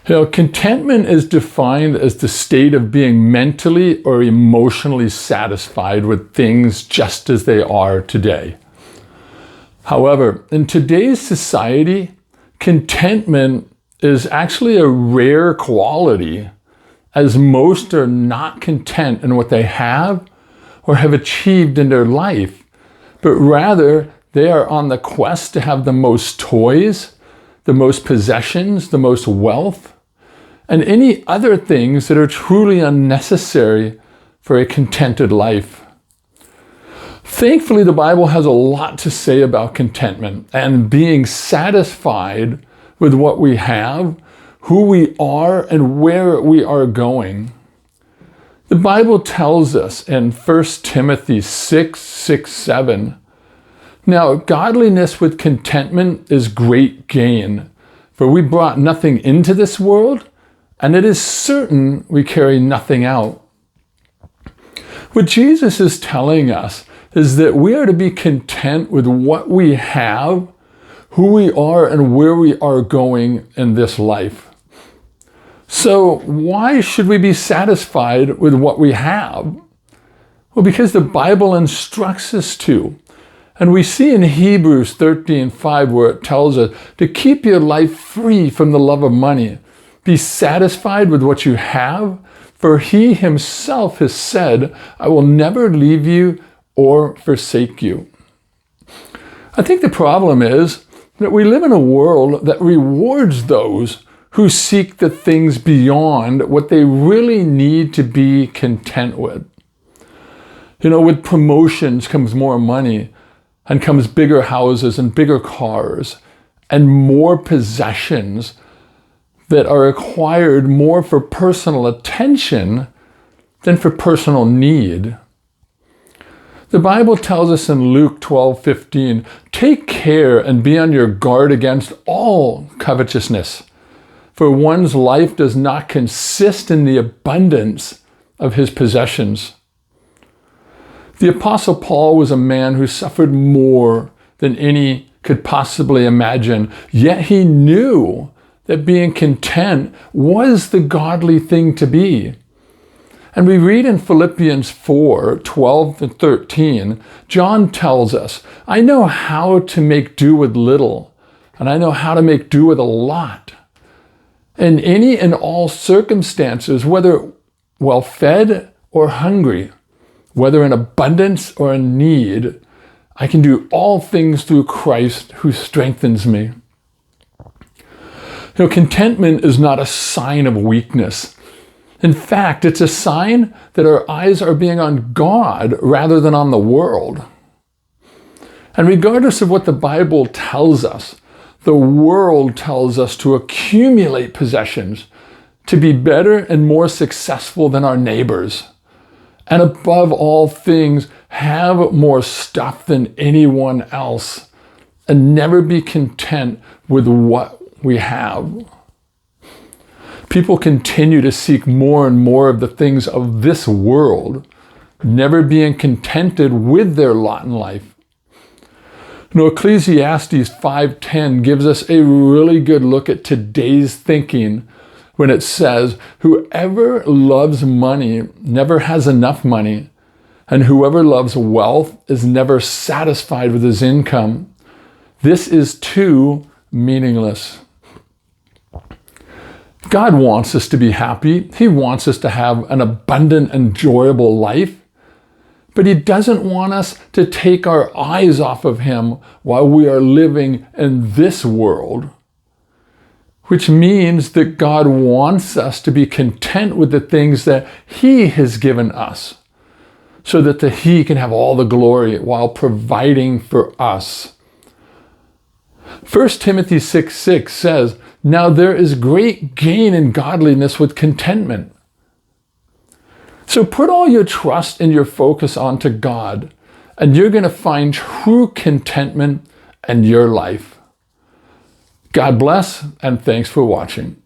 Contentment is defined as the state of being mentally or emotionally satisfied with things just as they are today. However, in today's society, contentment is actually a rare quality, as most are not content in what they have or have achieved in their life, but rather they are on the quest to have the most toys, the most possessions, the most wealth, and any other things that are truly unnecessary for a contented life. Thankfully, the Bible has a lot to say about contentment and being satisfied with what we have, who we are, and where we are going. The Bible tells us in 1 Timothy 6:7, "Now godliness with contentment is great gain, for we brought nothing into this world, and it is certain we carry nothing out." What Jesus is telling us is that we are to be content with what we have, who we are, and where we are going in this life. So why should we be satisfied with what we have? Well, because the Bible instructs us to. And we see in Hebrews 13:5 where it tells us to keep your life free from the love of money. Be satisfied with what you have, for he himself has said, "I will never leave you or forsake you." I think the problem is that we live in a world that rewards those who seek the things beyond what they really need to be content with. With promotions comes more money, and comes bigger houses and bigger cars and more possessions that are acquired more for personal attention than for personal need. The Bible tells us in Luke 12:15, "Take care and be on your guard against all covetousness, for one's life does not consist in the abundance of his possessions." The Apostle Paul was a man who suffered more than any could possibly imagine, yet he knew that being content was the godly thing to be. And we read in Philippians 4:12-13, John tells us, "I know how to make do with little, and I know how to make do with a lot. In any and all circumstances, whether well fed or hungry, whether in abundance or in need, I can do all things through Christ who strengthens me." Contentment is not a sign of weakness. In fact, it's a sign that our eyes are being on God rather than on the world. And regardless of what the Bible tells us, the world tells us to accumulate possessions, to be better and more successful than our neighbors, and above all things, have more stuff than anyone else, and never be content with what we have. People continue to seek more and more of the things of this world, never being contented with their lot in life. Ecclesiastes 5:10 gives us a really good look at today's thinking when it says, "Whoever loves money never has enough money, and whoever loves wealth is never satisfied with his income. This is too meaningless." God wants us to be happy. He wants us to have an abundant, enjoyable life. But he doesn't want us to take our eyes off of him while we are living in this world. Which means that God wants us to be content with the things that he has given us, so that he can have all the glory while providing for us. 1 Timothy 6:6 says, "Now there is great gain in godliness with contentment." So put all your trust and your focus onto God, and you're going to find true contentment in your life. God bless, and thanks for watching.